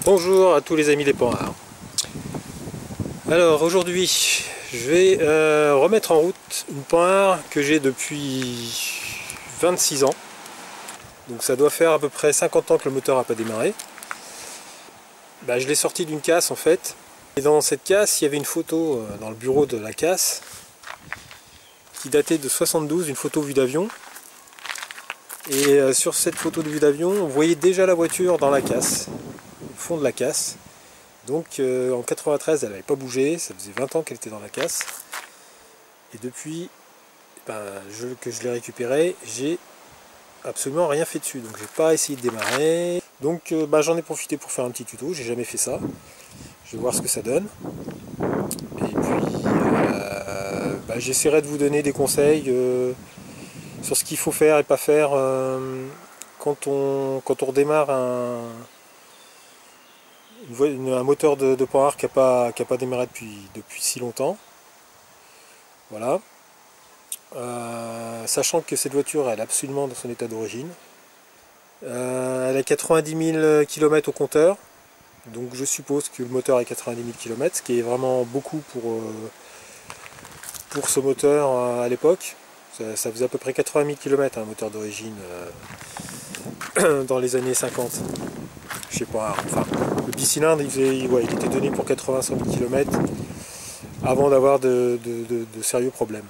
Bonjour à tous les amis des Panhards. Alors aujourd'hui je vais remettre en route une Panhard que j'ai depuis 26 ans. Donc ça doit faire à peu près 50 ans que le moteur n'a pas démarré. Je l'ai sorti d'une casse en fait. Et dans cette casse il y avait une photo dans le bureau de la casse qui datait de 72, une photo vue d'avion. Et sur cette photo de vue d'avion on voyait déjà la voiture dans la casse, au fond de la casse. Donc en 93 elle n'avait pas bougé, ça faisait 20 ans qu'elle était dans la casse. Et depuis que je l'ai récupérée, j'ai absolument rien fait dessus. Donc j'ai pas essayé de démarrer. Donc j'en ai profité pour faire un petit tuto, j'ai jamais fait ça. Je vais voir ce que ça donne. Et puis j'essaierai de vous donner des conseils sur ce qu'il faut faire et pas faire quand on redémarre un moteur de Panhard qui n'a pas démarré depuis si longtemps. Voilà. Sachant que cette voiture elle est absolument dans son état d'origine. Elle a 90 000 km au compteur. Donc je suppose que le moteur a 90 000 km, ce qui est vraiment beaucoup pour ce moteur à l'époque. Ça faisait à peu près 80 000 km un moteur d'origine dans les années 50. Je sais pas, enfin, le bicylindre il était donné pour 80-100 000 km avant d'avoir de sérieux problèmes.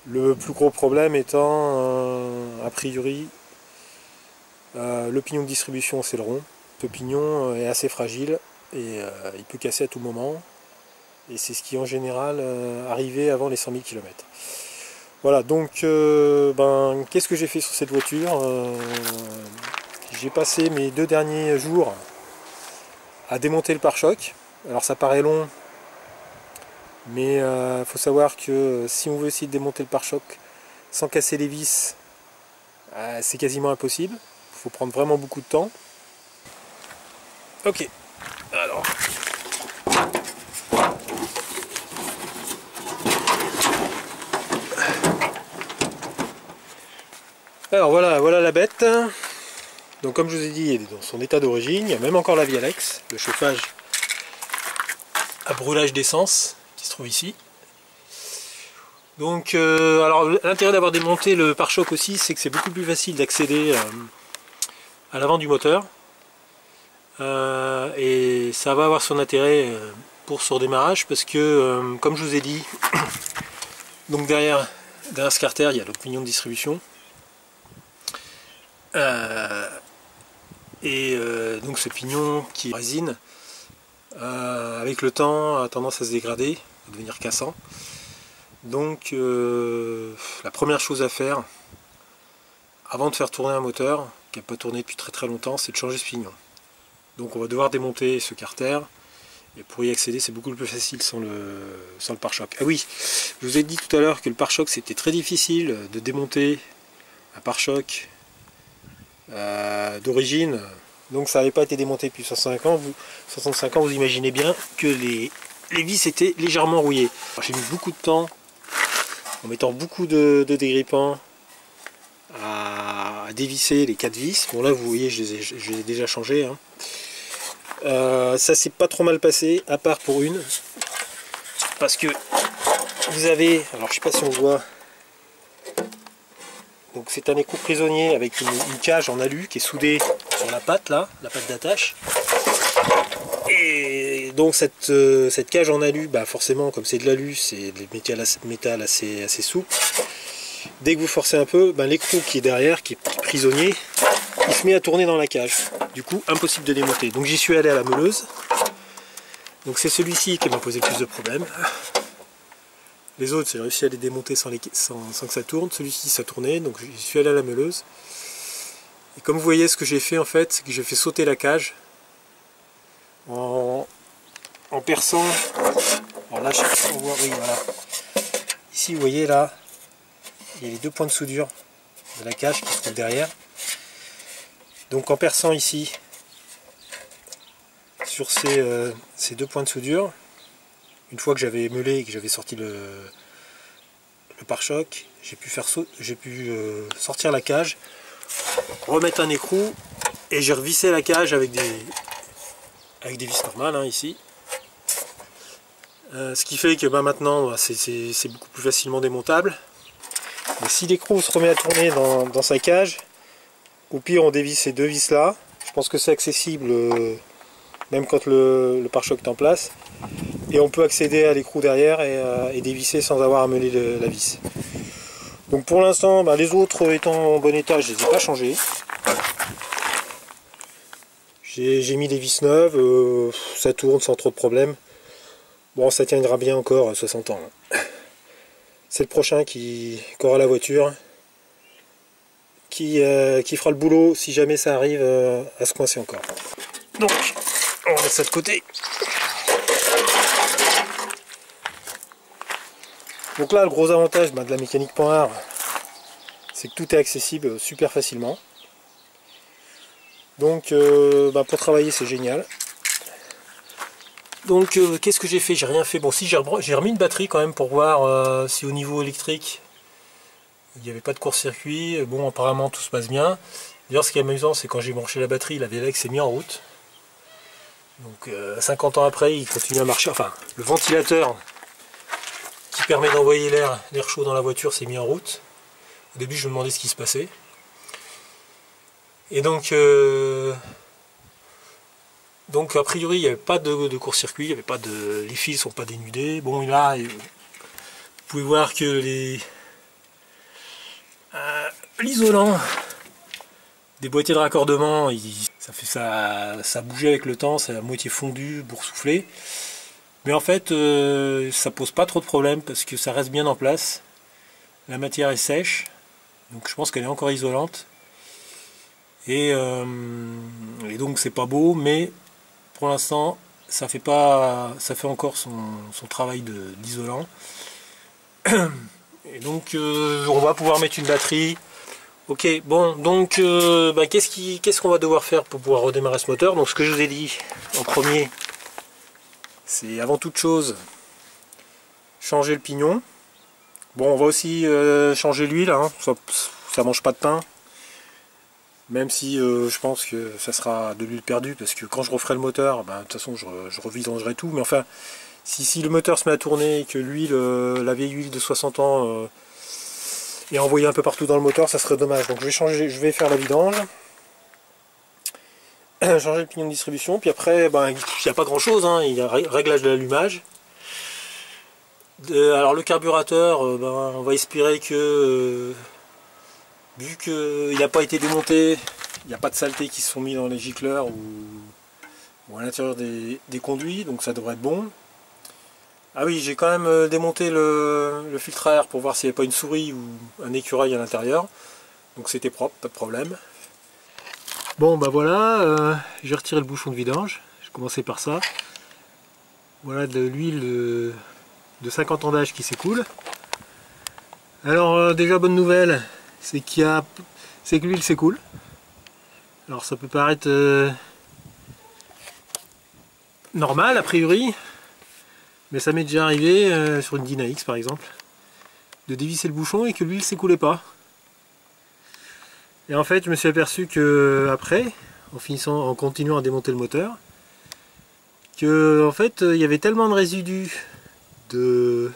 Le plus gros problème étant, a priori, le pignon de distribution c'est le rond. Ce pignon est assez fragile et il peut casser à tout moment. Et c'est ce qui en général arrivait avant les 100 000 km. Voilà, donc qu'est-ce que j'ai fait sur cette voiture? J'ai passé mes 2 derniers jours à démonter le pare-choc. Alors ça paraît long, mais il faut savoir que si on veut essayer de démonter le pare-choc sans casser les vis, c'est quasiment impossible. Il faut prendre vraiment beaucoup de temps. Ok, alors voilà la bête. Donc comme je vous ai dit, elle est dans son état d'origine. Il y a même encore la Vialex, le chauffage à brûlage d'essence qui se trouve ici. Donc alors l'intérêt d'avoir démonté le pare-choc aussi, c'est que c'est beaucoup plus facile d'accéder à l'avant du moteur. Et ça va avoir son intérêt pour ce redémarrage parce que comme je vous ai dit, donc derrière ce carter il y a le pignon de distribution. Donc ce pignon qui est en résine, avec le temps a tendance à se dégrader, à devenir cassant. Donc la première chose à faire avant de faire tourner un moteur qui n'a pas tourné depuis très longtemps, c'est de changer ce pignon. Donc on va devoir démonter ce carter, et pour y accéder c'est beaucoup plus facile sans le pare-choc. Ah oui, je vous ai dit tout à l'heure que le pare-choc c'était très difficile de démonter un pare-choc d'origine. Donc ça n'avait pas été démonté depuis 65 ans. Vous imaginez bien que les vis étaient légèrement rouillées. J'ai mis beaucoup de temps en mettant beaucoup de dégrippants à dévisser les 4 vis. Bon là vous voyez je les ai déjà changés. Ça s'est pas trop mal passé, à part pour une. Parce que vous avez, alors je sais pas si on voit, donc c'est un écrou prisonnier avec une cage en alu qui est soudée sur la patte là, la patte d'attache. Et donc cette cage en alu, forcément comme c'est de l'alu, c'est des métal assez souple. Dès que vous forcez un peu, l'écrou qui est derrière, qui est prisonnier, il se met à tourner dans la cage. Du coup, impossible de démonter. Donc j'y suis allé à la meuleuse. Donc c'est celui-ci qui m'a posé le plus de problèmes. Les autres, j'ai réussi à les démonter sans que ça tourne. Celui-ci, ça tournait, donc j'y suis allé à la meuleuse. Et comme vous voyez, ce que j'ai fait en fait, c'est que j'ai fait sauter la cage en perçant. Alors là, on voit, oui, voilà. Ici, vous voyez là, il y a les 2 points de soudure de la cage qui se trouvent derrière. Donc en perçant ici sur ces 2 points de soudure, une fois que j'avais meulé et que j'avais sorti le pare-choc, j'ai pu sortir la cage, remettre un écrou et j'ai revissé la cage avec avec des vis normales hein, ici. Ce qui fait que maintenant bah, c'est beaucoup plus facilement démontable. Et si l'écrou se remet à tourner dans sa cage, au pire on dévisse ces deux vis là. Je pense que c'est accessible même quand le pare-choc est en place. Et on peut accéder à l'écrou derrière et dévisser sans avoir à mener la vis. Donc pour l'instant, bah, les autres étant en bon état, je ne les ai pas changés. J'ai mis des vis neuves, ça tourne sans trop de problèmes. Bon, ça tiendra bien encore à 60 ans. C'est le prochain qui aura la voiture, qui fera le boulot si jamais ça arrive à se coincer encore. Donc, on met ça de côté. Donc là, le gros avantage de la mécanique point art, c'est que tout est accessible super facilement. Donc, pour travailler, c'est génial. Donc, qu'est-ce que j'ai fait? J'ai rien fait. Bon, si j'ai remis une batterie quand même pour voir si au niveau électrique, il n'y avait pas de court-circuit. Bon, apparemment, tout se passe bien. D'ailleurs, ce qui est amusant, c'est quand j'ai branché la batterie, la Vélex s'est mis en route. Donc, 50 ans après, il continue à marcher. Enfin, le ventilateur qui permet d'envoyer l'air chaud dans la voiture s'est mis en route. Au début, je me demandais ce qui se passait. Et donc a priori, il n'y avait pas de court-circuit, il y avait pas de, les fils ne sont pas dénudés. Bon, là, vous pouvez voir que l'isolant des boîtiers de raccordement, ça bougeait avec le temps, c'est à moitié fondu, boursouflé. Mais en fait, ça pose pas trop de problèmes parce que ça reste bien en place. La matière est sèche, donc je pense qu'elle est encore isolante. Et donc c'est pas beau, mais pour l'instant ça fait encore son travail d'isolant. Et donc on va pouvoir mettre une batterie. Ok, bon, donc qu'est-ce qu'on va devoir faire pour pouvoir redémarrer ce moteur? Donc ce que je vous ai dit en premier, c'est avant toute chose changer le pignon. Bon, on va aussi changer l'huile, hein, ça mange pas de pain. Même si je pense que ça sera de l'huile perdue, parce que quand je referai le moteur, de toute façon je revidangerai tout. Mais enfin, si le moteur se met à tourner et que l'huile, la vieille huile de 60 ans est envoyée un peu partout dans le moteur, ça serait dommage. Donc je vais faire la vidange, changer le pignon de distribution, puis après, il n'y a pas grand chose, hein, il y a réglage de l'allumage. Alors le carburateur, on va espérer que... vu qu'il n'a pas été démonté, il n'y a pas de saleté qui se sont mis dans les gicleurs ou à l'intérieur des conduits, donc ça devrait être bon. Ah oui, j'ai quand même démonté le filtre à air pour voir s'il n'y avait pas une souris ou un écureuil à l'intérieur. Donc c'était propre, pas de problème. Bon voilà, j'ai retiré le bouchon de vidange, j'ai commencé par ça. Voilà de l'huile de 50 ans d'âge qui s'écoule. Alors déjà bonne nouvelle, c'est que l'huile s'écoule. Alors ça peut paraître normal a priori, mais ça m'est déjà arrivé sur une Dyna-X par exemple, de dévisser le bouchon et que l'huile s'écoulait pas. Et en fait je me suis aperçu que après, en continuant à démonter le moteur, que en fait il y avait tellement de résidus de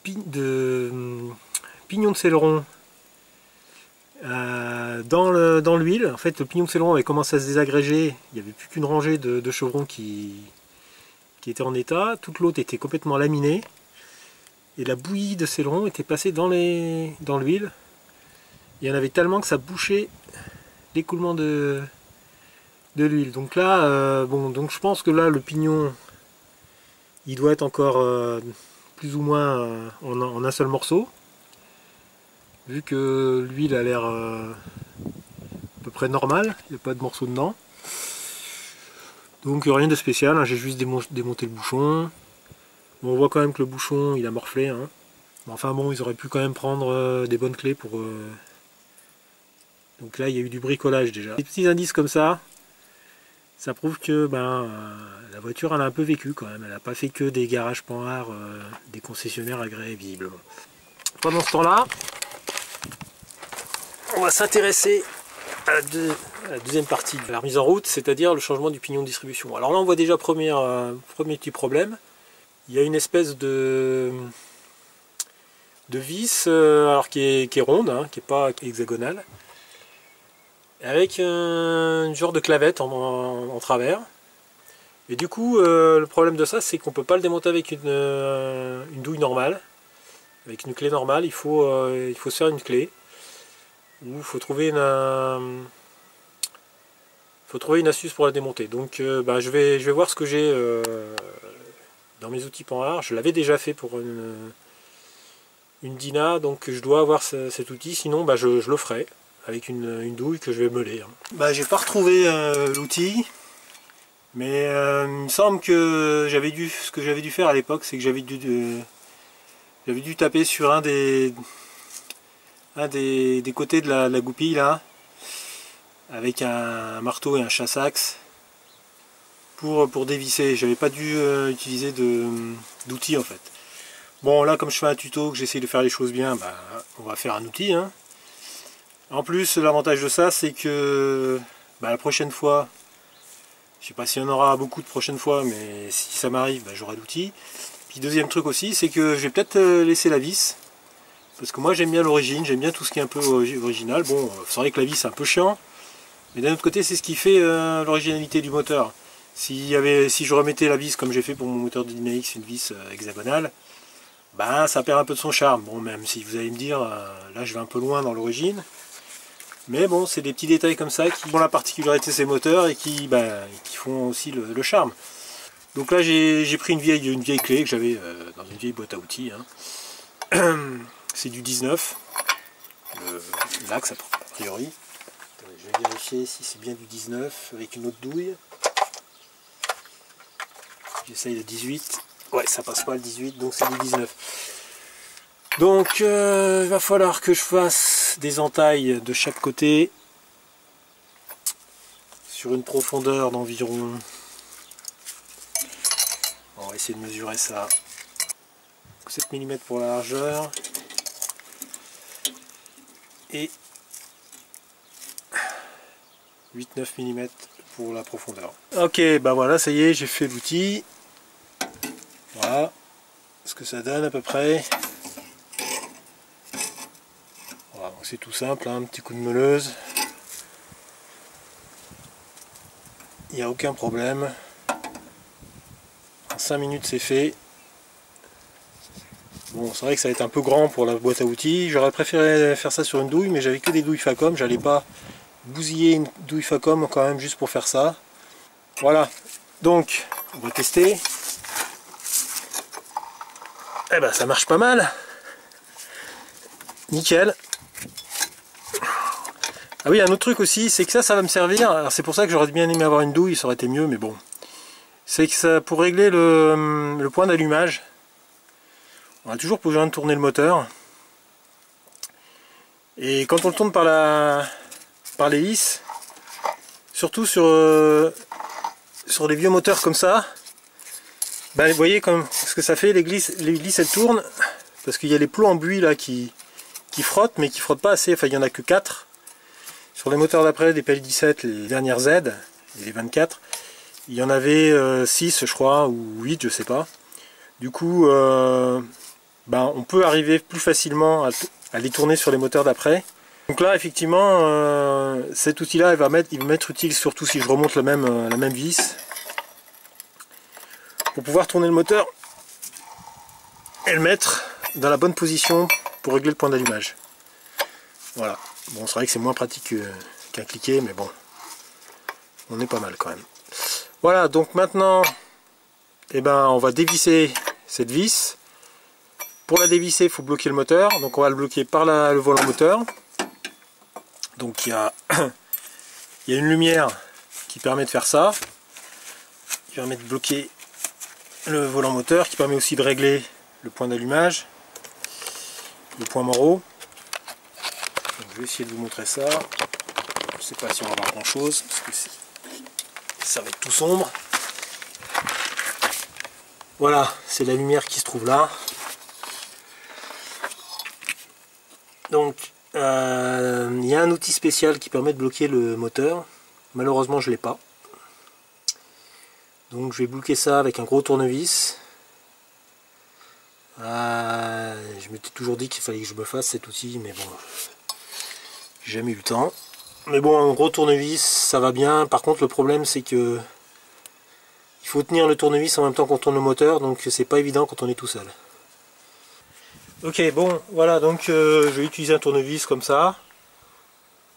pignon de céleron dans l'huile. En fait le pignon de céleron avait commencé à se désagréger, il n'y avait plus qu'une rangée de chevrons qui était en état, toute l'autre était complètement laminée et la bouillie de céleron était passée dans l'huile. Il y en avait tellement que ça bouchait l'écoulement de l'huile. Donc là, donc je pense que là le pignon il doit être encore plus ou moins en un seul morceau, vu que l'huile a l'air à peu près normale, il n'y a pas de morceaux dedans. Donc rien de spécial, hein, j'ai juste démonté le bouchon. Bon, on voit quand même que le bouchon il a morflé, hein. Enfin bon, ils auraient pu quand même prendre des bonnes clés pour... Donc là il y a eu du bricolage déjà. Des petits indices comme ça prouve que la voiture elle a un peu vécu quand même, elle n'a pas fait que des garages point art, des concessionnaires agréés visiblement. Pendant ce temps là, on va s'intéresser à la deuxième partie de la remise en route, c'est-à-dire le changement du pignon de distribution. Alors là on voit déjà premier petit problème. Il y a une espèce de vis alors qui est ronde, hein, qui n'est pas hexagonale, avec un genre de clavette en travers. Et du coup le problème de ça, c'est qu'on ne peut pas le démonter avec une douille normale. Avec une clé normale, il faut se faire une clé. Ou il faut trouver une astuce pour la démonter. Donc je vais voir ce que j'ai dans mes outils Panhard. Je l'avais déjà fait pour une Dyna, donc je dois avoir cet outil, sinon je le ferai avec une douille que je vais meuler. J'ai pas retrouvé l'outil, mais il me semble que ce que j'avais dû faire à l'époque, c'est que j'avais dû taper sur un des côtés de la goupille là, avec un marteau et un chasse-axe pour dévisser. J'avais pas dû utiliser d'outil en fait. Bon, là comme je fais un tuto, que j'essaie de faire les choses bien, on va faire un outil, hein. En plus, l'avantage de ça, c'est que la prochaine fois, je sais pas s'il y en aura beaucoup de prochaines fois, mais si ça m'arrive, j'aurai l'outil. Puis deuxième truc aussi, c'est que je vais peut-être laisser la vis, parce que moi j'aime bien l'origine, j'aime bien tout ce qui est un peu original. Bon, c'est vrai que la vis c'est un peu chiant, mais d'un autre côté c'est ce qui fait l'originalité du moteur. Si je remettais la vis comme j'ai fait pour mon moteur de Dyna X, une vis hexagonale, ça perd un peu de son charme. Bon, même si vous allez me dire, là je vais un peu loin dans l'origine, mais bon, c'est des petits détails comme ça qui font la particularité de ces moteurs et qui font aussi le charme. Donc là j'ai pris une vieille clé que j'avais dans une vieille boîte à outils, hein. C'est du 19, l'axe a priori. Attendez, je vais vérifier si c'est bien du 19 avec une autre douille. J'essaye le 18. Ouais, ça passe pas le 18, donc c'est du 19. Donc il va falloir que je fasse des entailles de chaque côté sur une profondeur d'environ... On va essayer de mesurer ça. 7 mm pour la largeur et 8-9 mm pour la profondeur. Ok, voilà, ça y est, j'ai fait l'outil. Voilà ce que ça donne à peu près. Voilà, c'est tout simple, hein, un petit coup de meuleuse. Il n'y a aucun problème. En 5 minutes c'est fait. Bon, c'est vrai que ça va être un peu grand pour la boîte à outils. J'aurais préféré faire ça sur une douille, mais j'avais que des douilles Facom. J'allais pas bousiller une douille Facom quand même juste pour faire ça. Voilà. Donc, on va tester. Ça marche pas mal. Nickel. Ah oui, un autre truc aussi, c'est que ça va me servir. Alors c'est pour ça que j'aurais bien aimé avoir une douille, ça aurait été mieux, mais bon. C'est que ça, pour régler le point d'allumage, on a toujours besoin de tourner le moteur. Et quand on le tourne par l'hélice, surtout sur les vieux moteurs comme ça, vous voyez comme ce que ça fait, l'hélice elle tourne, parce qu'il y a les plots en buis là qui frottent, mais qui frottent pas assez, enfin il n'y en a que 4. Sur les moteurs d'après, des PL17, les dernières Z, et les 24, il y en avait 6 je crois, ou 8, je sais pas. Du coup, on peut arriver plus facilement à les tourner sur les moteurs d'après. Donc là, effectivement, cet outil-là, il va m'être utile surtout si je remonte la même vis, pour pouvoir tourner le moteur et le mettre dans la bonne position pour régler le point d'allumage. Voilà. Bon, c'est vrai que c'est moins pratique qu'un cliquet, mais bon, on est pas mal quand même. Voilà, donc maintenant, on va dévisser cette vis. Pour la dévisser, il faut bloquer le moteur. Donc on va le bloquer par le volant moteur. Donc il y a une lumière qui permet de faire ça. Qui permet de bloquer le volant moteur, qui permet aussi de régler le point d'allumage, le point Moreau. Donc, je vais essayer de vous montrer ça. Je ne sais pas si on va voir grand chose, parce que ça va être tout sombre. Voilà, c'est la lumière qui se trouve là. Donc, il Il y a un outil spécial qui permet de bloquer le moteur. Malheureusement je ne l'ai pas. Donc je vais bloquer ça avec un gros tournevis. Je m'étais toujours dit qu'il fallait que je me fasse cet outil, mais bon, j'ai jamais eu le temps. Mais bon, un gros tournevis, ça va bien. Par contre, le problème, c'est que il faut tenir le tournevis en même temps qu'on tourne le moteur, donc c'est pas évident quand on est tout seul. Ok, bon, voilà, donc je vais utiliser un tournevis comme ça.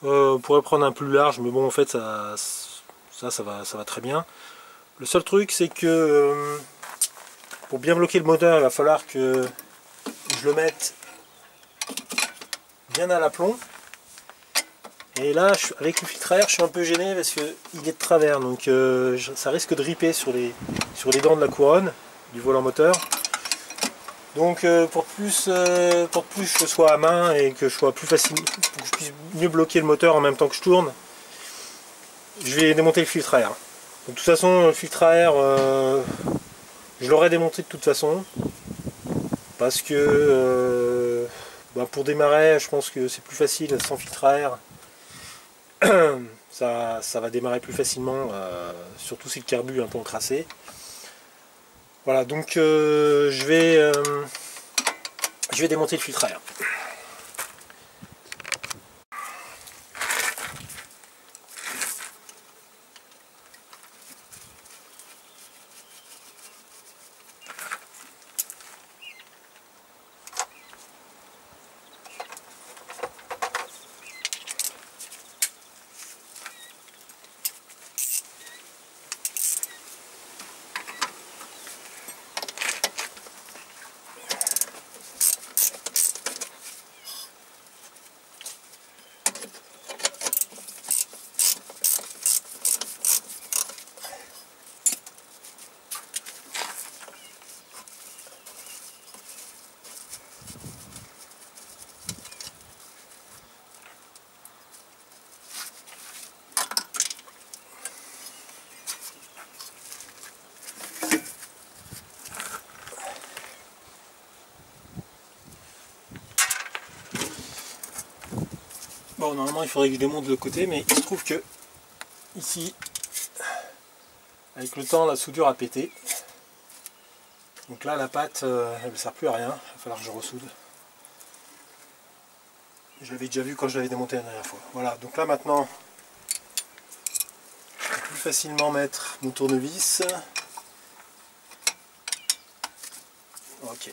On pourrait prendre un plus large, mais bon, en fait, ça va très bien. Le seul truc, c'est que pour bien bloquer le moteur, il va falloir que je le mette bien à l'aplomb. Et là, avec le filtre à air, je suis un peu gêné parce qu'il est de travers, donc ça risque de ripper sur les dents de la couronne du volant moteur. Donc pour plus je sois à main et que je sois plus facile, pour que je puisse mieux bloquer le moteur en même temps que je tourne, je vais démonter le filtre à air. De toute façon, le filtre à air, je l'aurais démonté de toute façon, parce que pour démarrer, je pense que c'est plus facile sans filtre à air. Ça va démarrer plus facilement, surtout si le carbu est un peu encrassé. Voilà, donc je vais démonter le filtre à air. Bon, normalement il faudrait que je démonte de l'autre côté, mais il se trouve que ici, avec le temps, la soudure a pété. Donc là, la pâte, elle ne sert plus à rien, il va falloir que je ressoude. Je l'avais déjà vu quand je l'avais démonté la dernière fois. Voilà, donc là maintenant, je peux plus facilement mettre mon tournevis. Ok.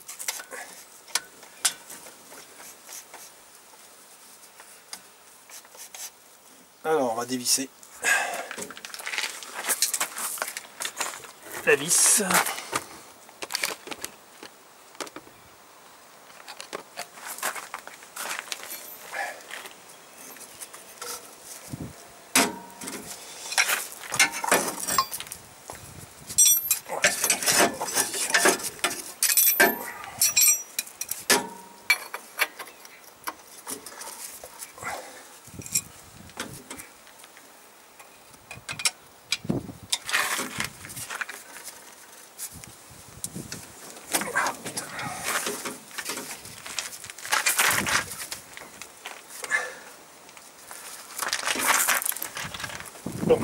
Alors on va dévisser la vis. Bon.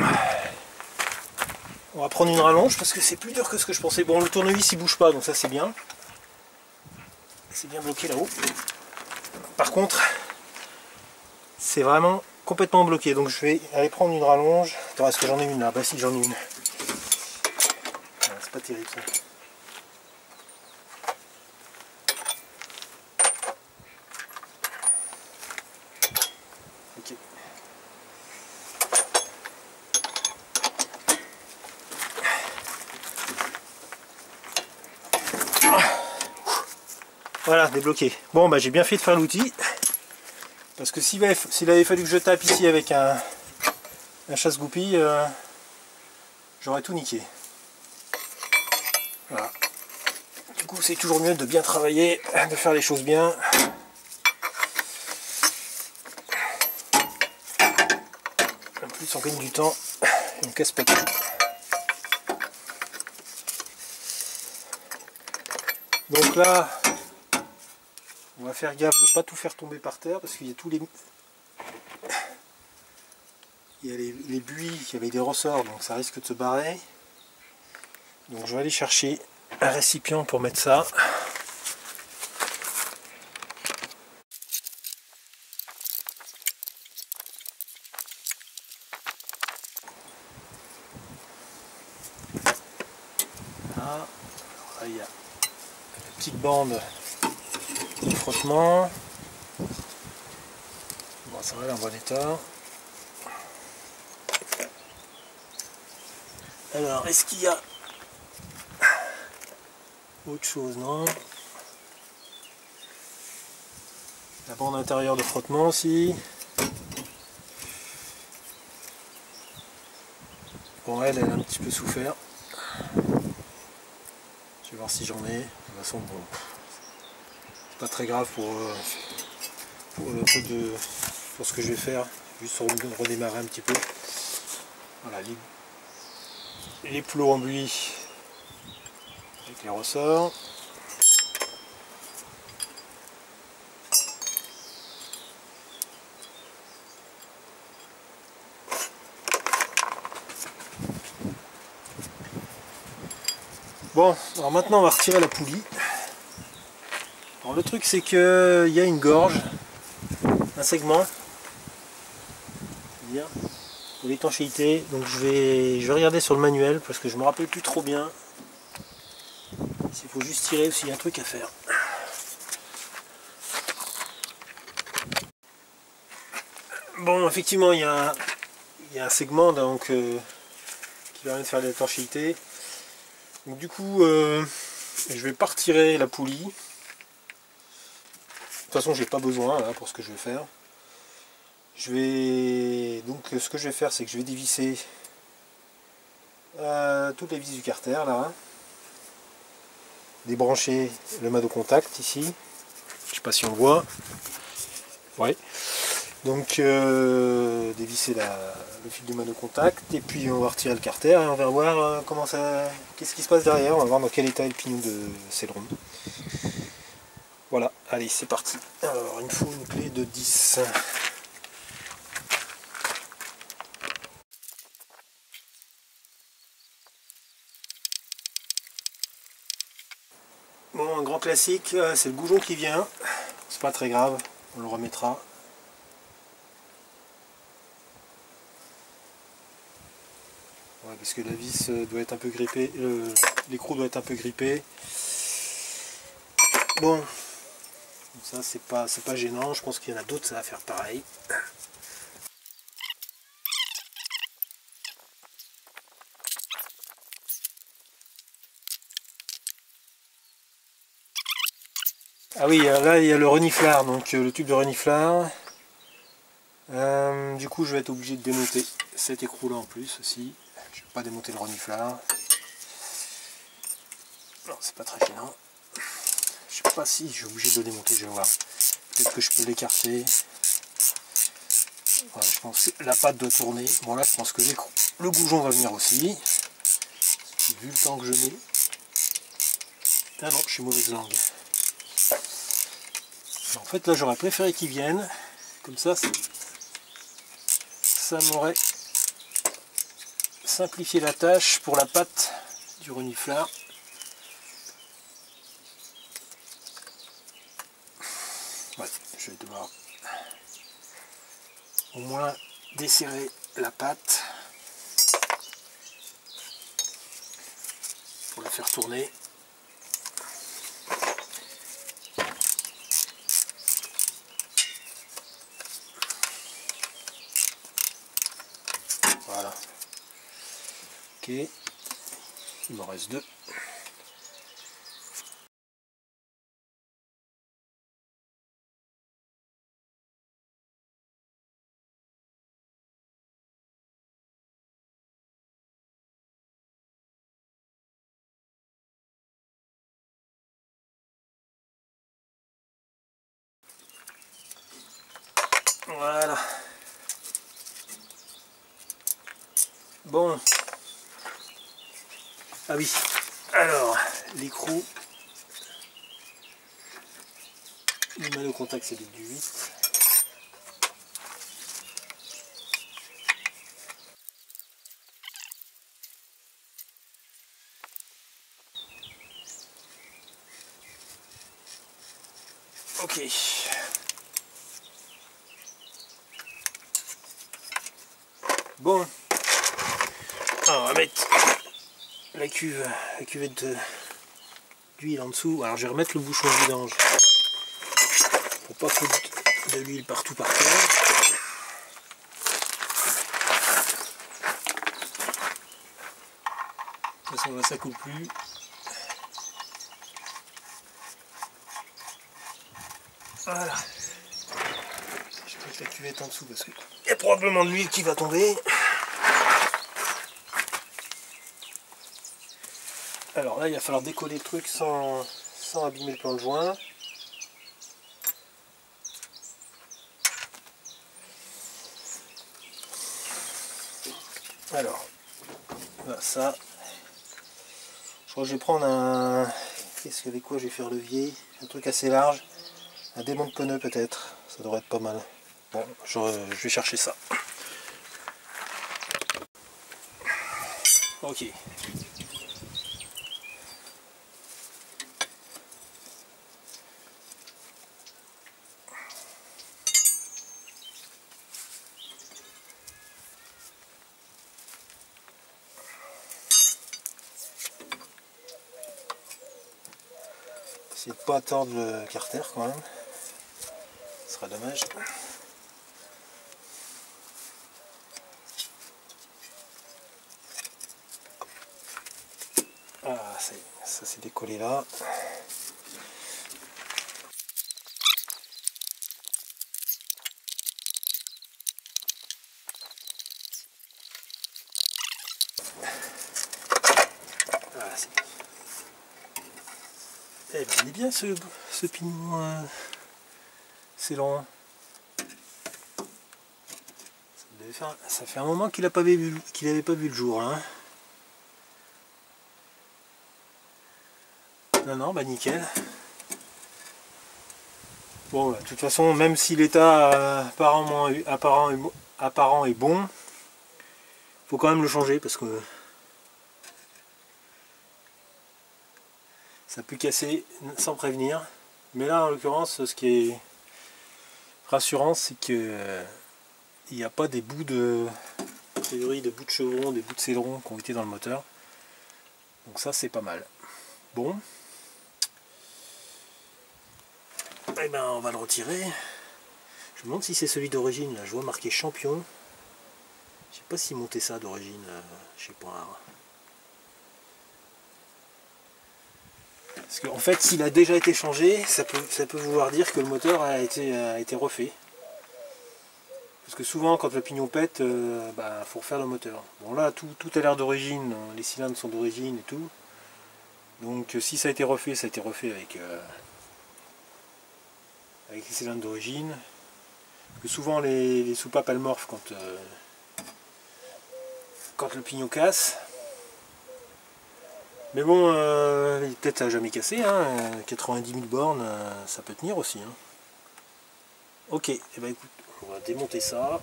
On va prendre une rallonge parce que c'est plus dur que ce que je pensais. Bon, le tournevis il bouge pas, donc ça c'est bien. C'est bien bloqué là-haut. Par contre, c'est vraiment complètement bloqué. Donc je vais aller prendre une rallonge. Attends, est-ce que j'en ai une là? Bah si, j'en ai une. C'est pas terrible ça. Ok. Voilà, débloqué. Bon, bah j'ai bien fait de faire l'outil. Parce que s'il avait fallu que je tape ici avec un chasse-goupille, j'aurais tout niqué. Voilà. Du coup, c'est toujours mieux de bien travailler, de faire les choses bien. En plus, on gagne du temps, on ne casse pas tout. Donc là, on va faire gaffe de veux pas tout faire tomber par terre parce qu'il y a tous les... Il y a les buis avec des ressorts, donc ça risque de se barrer. Donc je vais aller chercher un récipient pour mettre ça. Là, il y a une petite bande de frottement. Bon, ça va, elle est en bon état. Alors, est-ce qu'il y a autre chose? Non. La bande intérieure de frottement aussi. Bon, elle a un petit peu souffert. Je vais voir si j'en ai. De toute façon, bon, c'est pas très grave pour ce que je vais faire. Juste redémarrer un petit peu. Voilà, les plots en buis avec les ressorts. Bon, alors maintenant on va retirer la poulie. Alors le truc c'est que il y a une gorge, un segment, bien, pour l'étanchéité. Donc je vais regarder sur le manuel parce que je me rappelle plus trop bien. S'il faut juste tirer ou s'il y a un truc à faire. Bon, effectivement il y a un segment donc, qui permet de faire l'étanchéité. Donc du coup je vais pas retirer la poulie. De toute façon j'ai pas besoin là, pour ce que je vais faire. Donc ce que je vais faire c'est que je vais dévisser toutes les vis du carter là. Débrancher le mât de contact ici. Je sais pas si on voit. Ouais. Donc dévisser le fil du mât de contact et puis on va retirer le carter et on va voir qu'est-ce qui se passe derrière. On va voir dans quel état est le pignon de Cédron. Voilà, allez c'est parti. Alors il me faut une clé de 10. Bon, un grand classique, c'est le goujon qui vient. C'est pas très grave, on le remettra. Ouais, parce que la vis doit être un peu grippée, l'écrou doit être un peu grippé. Bon, ça c'est pas gênant, je pense qu'il y en a d'autres, ça va faire pareil. Ah oui, là il y a le reniflard, donc le tube de reniflard. Du coup je vais être obligé de démonter cet écrou là en plus aussi. Je ne vais pas démonter le reniflard. Non, c'est pas très gênant. Je sais pas si je suis obligé de le démonter, je vais voir. Peut-être que je peux l'écarter. Voilà, je pense que la patte doit tourner. Bon là je pense que le goujon va venir aussi. Vu le temps que je mets. Ah non, je suis mauvaise langue. En fait là j'aurais préféré qu'il vienne. Comme ça m'aurait simplifié la tâche pour la patte du reniflard. Ouais, je vais devoir au moins desserrer la patte pour la faire tourner. Voilà. Ok, il m'en reste 2. Voilà. Bon. Ah oui. Alors, l'écrou. Le mal au contact c'est du 8. Ok. Bon. Alors on va mettre la cuvette d'huile en dessous. Alors je vais remettre le bouchon de vidange pour pas foutre de l'huile partout par terre. De toute façon là ça coule plus. Voilà. Je vais mettre la cuvette en dessous parce qu'il y a probablement de l'huile qui va tomber. Alors là il va falloir décoller le truc sans abîmer le plan de joint. Alors, voilà, ça, je crois que je vais prendre un, qu'est-ce qu'avec quoi je vais faire levier, un truc assez large, un démonte pneu peut-être, ça devrait être pas mal. Bon, je vais chercher ça. Ok. Essayer de pas tordre le carter quand même, ce serait dommage. Ah, ça s'est décollé là. Ah, eh ben, il est bien ce pignon, c'est long. Ça fait un moment qu'il n'avait pas vu le jour là. Non, bah nickel. Bon, de toute façon, même si l'état apparent est bon, faut quand même le changer parce que ça peut casser sans prévenir. Mais là, en l'occurrence, ce qui est rassurant, c'est que il n'y a pas des bouts de, a priori, des bouts de chevron, des bouts de cédron qui ont été dans le moteur. Donc ça, c'est pas mal. Bon. Eh ben, on va le retirer. Je me demande si c'est celui d'origine. Là, je vois marqué champion. Je sais pas s'il montait ça d'origine. Je sais pas. Parce qu'en fait, s'il a déjà été changé, ça peut vouloir dire que le moteur a été refait. Parce que souvent, quand le pignon pète, bah, faut refaire le moteur. Bon là, tout a l'air d'origine. Les cylindres sont d'origine et tout. Donc si ça a été refait, ça a été refait avec les cylindres d'origine. Que souvent les soupapes elles morphent quand le pignon casse. Mais bon, peut-être ça n'a jamais cassé, hein. 90 000 bornes, ça peut tenir aussi. Hein. Ok, et ben écoute, on va démonter ça.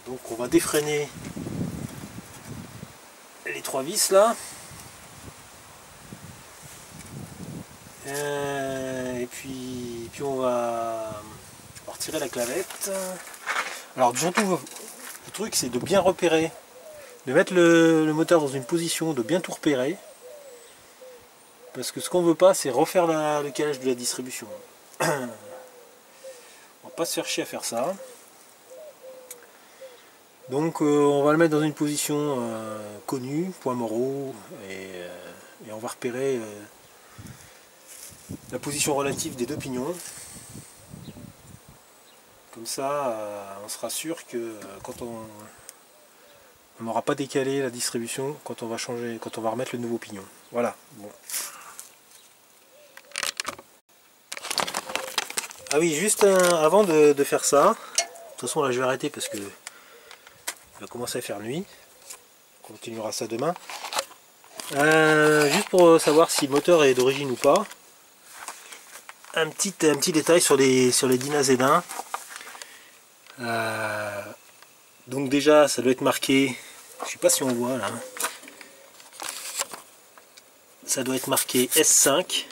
Donc on va défreiner les 3 vis là. Et puis on va retirer la clavette. Alors surtout le truc c'est de bien repérer, de mettre le moteur dans une position, de bien tout repérer. Parce que ce qu'on veut pas c'est refaire le calage de la distribution. On va pas se faire chier à faire ça. Donc on va le mettre dans une position connue, point moraux, et on va repérer la position relative des deux pignons. Comme ça, on sera sûr que quand on n'aura pas décalé la distribution quand on va changer, quand on va remettre le nouveau pignon. Voilà. Bon. Ah oui, juste avant de faire ça, de toute façon là je vais arrêter parce que il va commencer à faire nuit. On continuera ça demain. Juste pour savoir si le moteur est d'origine ou pas. un petit détail sur les Dyna Z1. Donc déjà ça doit être marqué, je sais pas si on voit là, ça doit être marqué S5.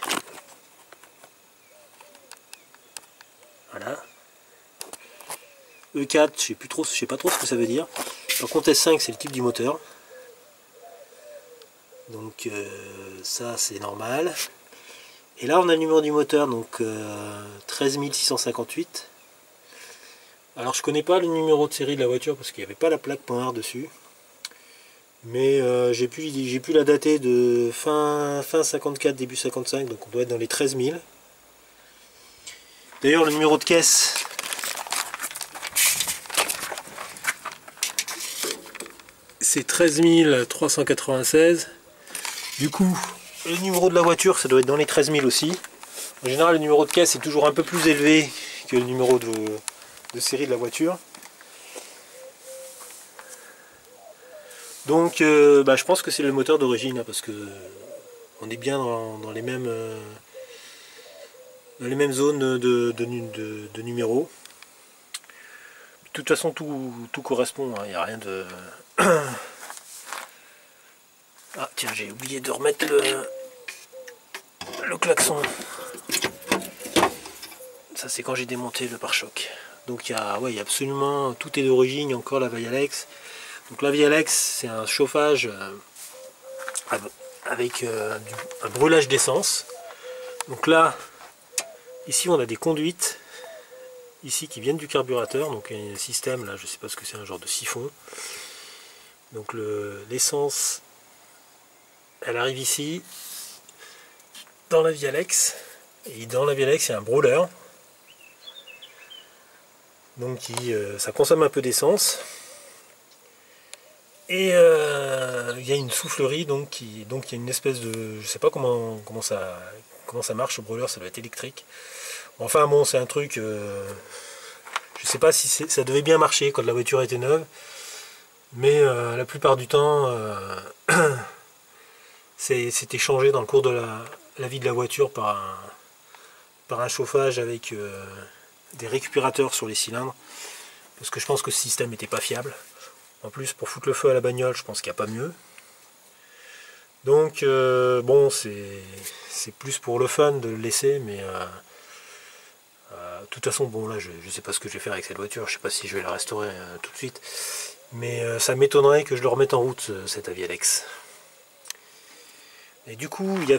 Voilà. E4, je sais pas trop ce que ça veut dire. Par contre S5 c'est le type du moteur. Donc ça c'est normal. Et là on a le numéro du moteur, donc 13658. Alors je connais pas le numéro de série de la voiture parce qu'il n'y avait pas la plaque .R dessus. Mais j'ai pu la dater de fin 54, début 55, donc on doit être dans les 13 000. D'ailleurs le numéro de caisse, c'est 13 396. Du coup, le numéro de la voiture, ça doit être dans les 13 000 aussi. En général, le numéro de caisse est toujours un peu plus élevé que le numéro de série de la voiture. Donc, je pense que c'est le moteur d'origine, hein, parce que on est bien dans les mêmes zones de numéros. De toute façon, tout correspond, hein, il n'y a rien de... Ah tiens, j'ai oublié de remettre le klaxon. Ça c'est quand j'ai démonté le pare-choc. Donc il y a absolument, tout est d'origine, il y a encore la Vialex. Donc la Vialex c'est un chauffage avec un brûlage d'essence. Donc là, ici on a des conduites ici qui viennent du carburateur. Donc il y a un système là, je sais pas ce que c'est, un genre de siphon. Donc l'essence, elle arrive ici dans la Vialex, et dans la Vialex il y a un brûleur, donc ça consomme un peu d'essence, et il y a une soufflerie, donc il y a une espèce de, je sais pas comment ça marche, le brûleur, ça doit être électrique. Enfin bon, c'est un truc, je sais pas si ça devait bien marcher quand la voiture était neuve, mais la plupart du temps c'était changé dans le cours de la vie de la voiture par un chauffage avec des récupérateurs sur les cylindres, parce que je pense que ce système n'était pas fiable. En plus, pour foutre le feu à la bagnole, je pense qu'il n'y a pas mieux. Donc bon, c'est plus pour le fun de le laisser, mais de toute façon, bon là je sais pas ce que je vais faire avec cette voiture, je sais pas si je vais la restaurer tout de suite, mais ça m'étonnerait que je le remette en route, cette Avialex. Et du coup, il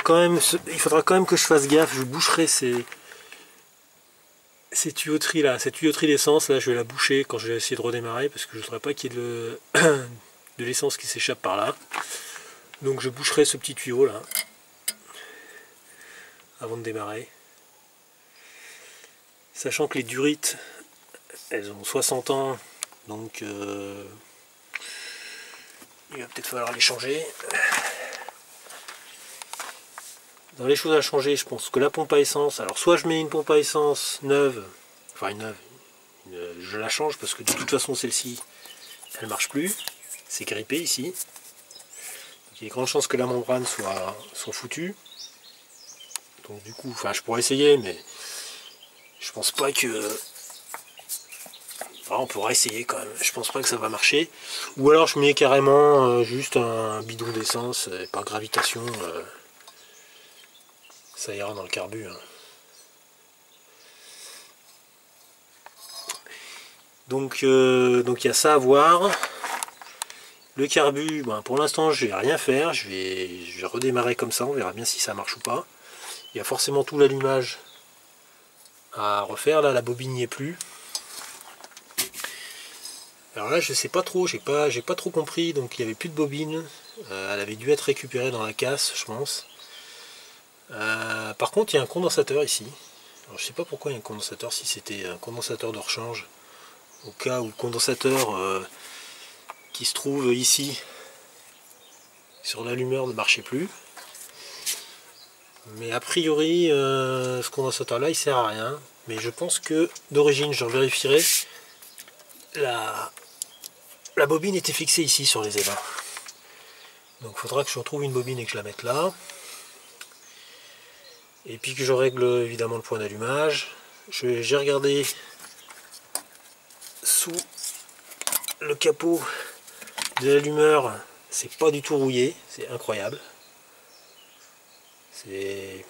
faudra quand même que je fasse gaffe, je boucherai ces tuyauteries là, cette tuyauterie d'essence là, je vais la boucher quand je vais essayer de redémarrer, parce que je ne voudrais pas qu'il y ait de l'essence qui s'échappe par là. Donc je boucherai ce petit tuyau là avant de démarrer. Sachant que les durites, elles ont 60 ans, donc il va peut-être falloir les changer. Dans les choses à changer, je pense que la pompe à essence, alors soit je mets une pompe à essence neuve, je la change parce que de toute façon celle-ci, elle marche plus, c'est grippé ici. Donc, il y a de grandes chances que la membrane soit foutue. Donc du coup, je pourrais essayer, mais je pense pas que... Enfin, on pourra essayer quand même, je pense pas que ça va marcher. Ou alors je mets carrément juste un bidon d'essence par gravitation. Ça ira dans le carbu. Hein. Donc il y a ça à voir. Le carbu, pour l'instant je vais rien faire. Je vais redémarrer comme ça, on verra bien si ça marche ou pas. Il y a forcément tout l'allumage à refaire. Là la bobine n'y est plus. Alors là je sais pas trop, j'ai pas trop compris. Donc il n'y avait plus de bobine. Elle avait dû être récupérée dans la casse, je pense. Par contre il y a un condensateur ici. Alors, je sais pas pourquoi il y a un condensateur, si c'était un condensateur de rechange, au cas où le condensateur qui se trouve ici sur l'allumeur ne marchait plus. Mais a priori ce condensateur là il sert à rien, mais je pense que d'origine, je vérifierai, la bobine était fixée ici sur les ébats. Donc il faudra que je retrouve une bobine et que je la mette là. Et puis que je règle évidemment le point d'allumage. J'ai regardé sous le capot de l'allumeur, c'est pas du tout rouillé, c'est incroyable. C'est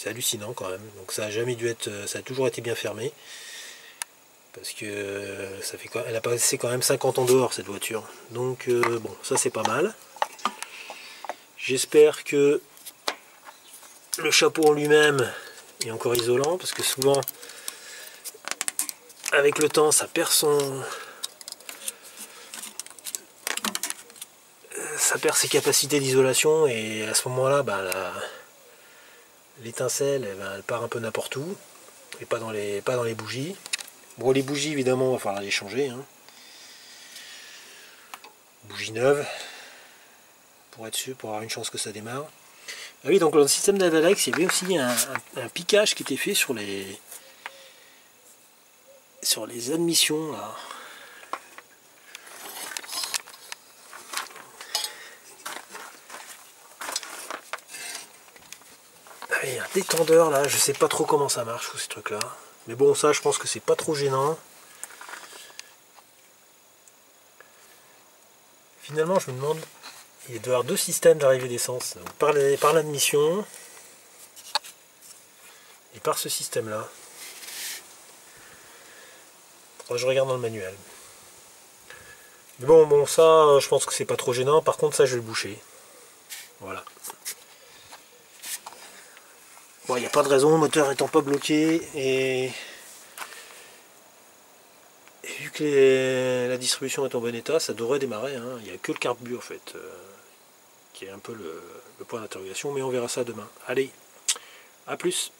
hallucinant quand même. Donc ça a jamais dû être, ça a toujours été bien fermé. Parce que ça fait, elle a passé quand même 50 ans dehors cette voiture. Donc bon, ça c'est pas mal. J'espère que le chapeau en lui-même est encore isolant, parce que souvent avec le temps ça perd ses capacités d'isolation, et à ce moment-là, bah, l'étincelle elle part un peu n'importe où, et pas dans les bougies. Bon, les bougies évidemment il va falloir les changer, hein. Bougies neuves pour être sûr, pour avoir une chance que ça démarre. Ah oui, donc dans le système d'Avalex, il y avait aussi un piquage qui était fait sur les admissions là. Ah, il y a un détendeur là, je sais pas trop comment ça marche tous ces trucs là. Mais bon, ça je pense que c'est pas trop gênant. Finalement je me demande, il doit y avoir deux systèmes d'arrivée d'essence, par l'admission et par ce système là. Je regarde dans le manuel. Mais bon, ça je pense que c'est pas trop gênant. Par contre ça je vais le boucher. Voilà. Bon, il n'y a pas de raison, le moteur étant pas bloqué, et vu que la distribution est en bon état, ça devrait démarrer, hein. Il n'y a que le carburant en fait qui est un peu le point d'interrogation, mais on verra ça demain. Allez, à plus.